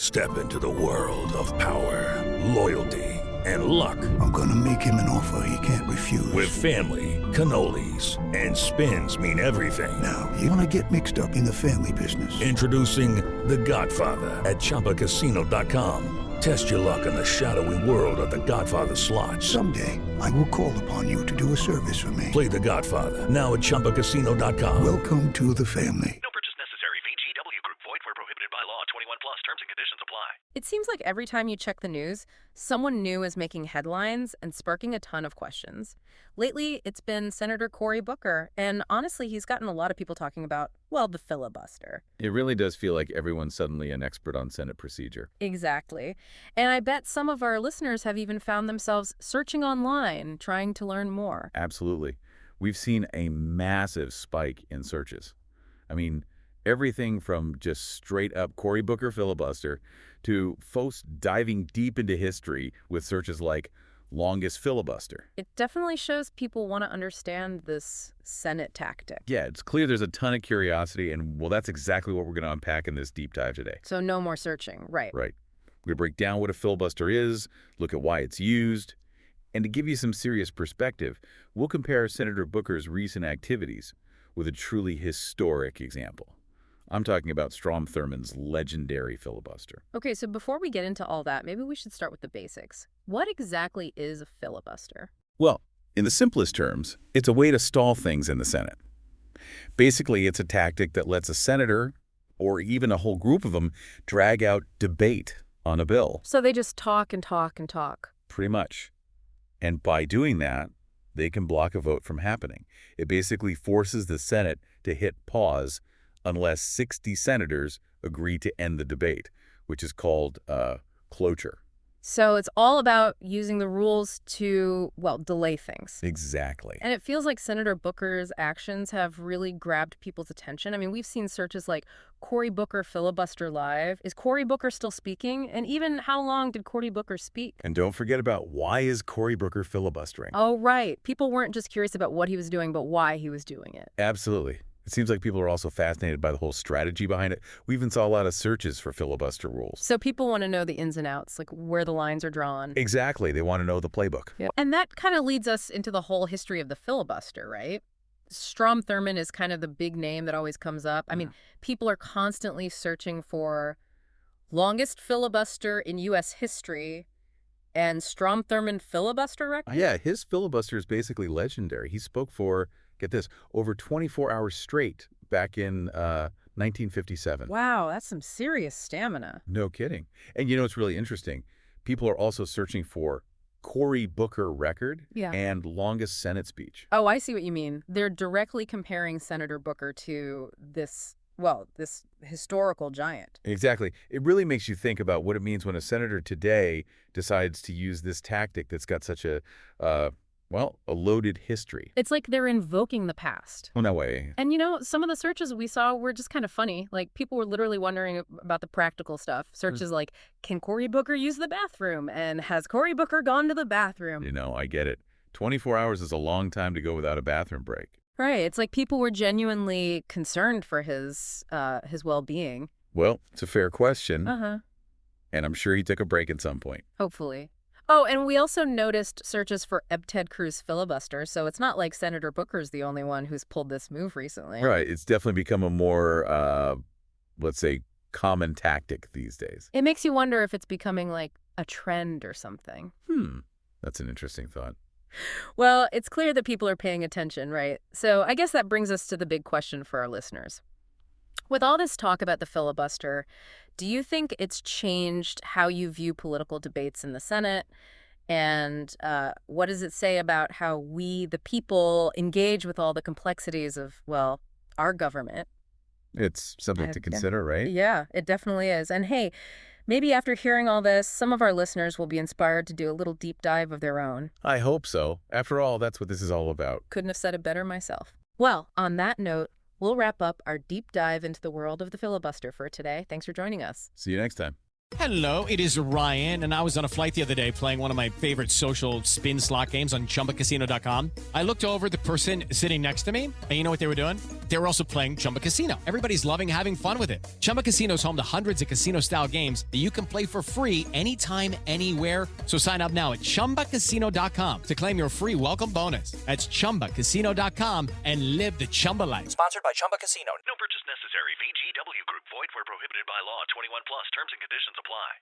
Step into the world of power, loyalty, and luck. I'm gonna make him an offer he can't refuse. With family, cannolis, and spins mean everything. Now, you wanna get mixed up in the family business. Introducing The Godfather at ChumbaCasino.com. Test your luck in the shadowy world of The Godfather slot. Someday, I will call upon you to do a service for me. Play The Godfather now at ChumbaCasino.com. Welcome to the family. No purchase necessary. VGW Group. Void where prohibited by law. 21 plus. Terms and conditions apply. It seems like every time you check the news, someone new is making headlines and sparking a ton of questions. Lately, it's been Senator Cory Booker, and honestly, he's gotten a lot of people talking about, well, the filibuster. It really does feel like everyone's suddenly an expert on Senate procedure. Exactly. And I bet some of our listeners have even found themselves searching online, trying to learn more. Absolutely. We've seen a massive spike in searches. I mean, everything from just straight up Cory Booker filibuster to folks diving deep into history with searches like longest filibuster. It definitely shows people want to understand this Senate tactic. Yeah, it's clear there's a ton of curiosity, and well, that's exactly what we're going to unpack in this deep dive today. So no more searching, right? Right. We're going to break down what a filibuster is, look at why it's used, and to give you some serious perspective, we'll compare Senator Booker's recent activities with a truly historic example. I'm talking about Strom Thurmond's legendary filibuster. Okay, so before we get into all that, maybe we should start with the basics. What exactly is a filibuster? Well, in the simplest terms, it's a way to stall things in the Senate. Basically, it's a tactic that lets a senator, or even a whole group of them, drag out debate on a bill. So they just talk and talk and talk. Pretty much. And by doing that, they can block a vote from happening. It basically forces the Senate to hit pause unless 60 senators agree to end the debate, which is called cloture. So it's all about using the rules to, well, delay things. Exactly. And it feels like Senator Booker's actions have really grabbed people's attention. I mean, we've seen searches like Cory Booker filibuster live. Is Cory Booker still speaking? And even how long did Cory Booker speak? And don't forget about why is Cory Booker filibustering? Oh, right. People weren't just curious about what he was doing, but why he was doing it. Absolutely. It seems like people are also fascinated by the whole strategy behind it. We even saw a lot of searches for filibuster rules. So people want to know the ins and outs, like where the lines are drawn. Exactly. They want to know the playbook. Yeah. And that kind of leads us into the whole history of the filibuster, right? Strom Thurmond is kind of the big name that always comes up. I mean, people are constantly searching for longest filibuster in U.S. history and Strom Thurmond filibuster record. Yeah, his filibuster is basically legendary. He spoke for, get this, over 24 hours straight back in 1957. Wow, that's some serious stamina. No kidding. And you know what's really interesting? People are also searching for Cory Booker record and longest Senate speech. Oh, I see what you mean. They're directly comparing Senator Booker to this, well, this historical giant. Exactly. It really makes you think about what it means when a senator today decides to use this tactic that's got such a loaded history. It's like they're invoking the past. Oh, no way. And, you know, some of the searches we saw were just kind of funny. Like, people were literally wondering about the practical stuff. Searches like, can Cory Booker use the bathroom? And has Cory Booker gone to the bathroom? You know, I get it. 24 hours is a long time to go without a bathroom break. Right. It's like people were genuinely concerned for his well-being. Well, it's a fair question. Uh-huh. And I'm sure he took a break at some point. Hopefully. Oh, and we also noticed searches for Ted Cruz filibuster, so it's not like Senator Booker's the only one who's pulled this move recently. Right. It's definitely become a more, let's say, common tactic these days. It makes you wonder if it's becoming like a trend or something. That's an interesting thought. Well, it's clear that people are paying attention, right? So I guess that brings us to the big question for our listeners. With all this talk about the filibuster, do you think it's changed how you view political debates in the Senate? And what does it say about how we, the people, engage with all the complexities of, well, our government? It's something to consider, right? Yeah, it definitely is. And hey, maybe after hearing all this, some of our listeners will be inspired to do a little deep dive of their own. I hope so. After all, that's what this is all about. Couldn't have said it better myself. Well, on that note, we'll wrap up our deep dive into the world of the filibuster for today. Thanks for joining us. See you next time. Hello, it is Ryan, and I was on a flight the other day playing one of my favorite social spin slot games on ChumbaCasino.com. I looked over at the person sitting next to me, and you know what they were doing? They were also playing Chumba Casino. Everybody's loving having fun with it. Chumba Casino is home to hundreds of casino-style games that you can play for free anytime, anywhere. So sign up now at ChumbaCasino.com to claim your free welcome bonus. That's ChumbaCasino.com and live the Chumba life. Sponsored by Chumba Casino. No purchase necessary. VGW Group. Void where prohibited by law. 21 plus. Terms and conditions apply.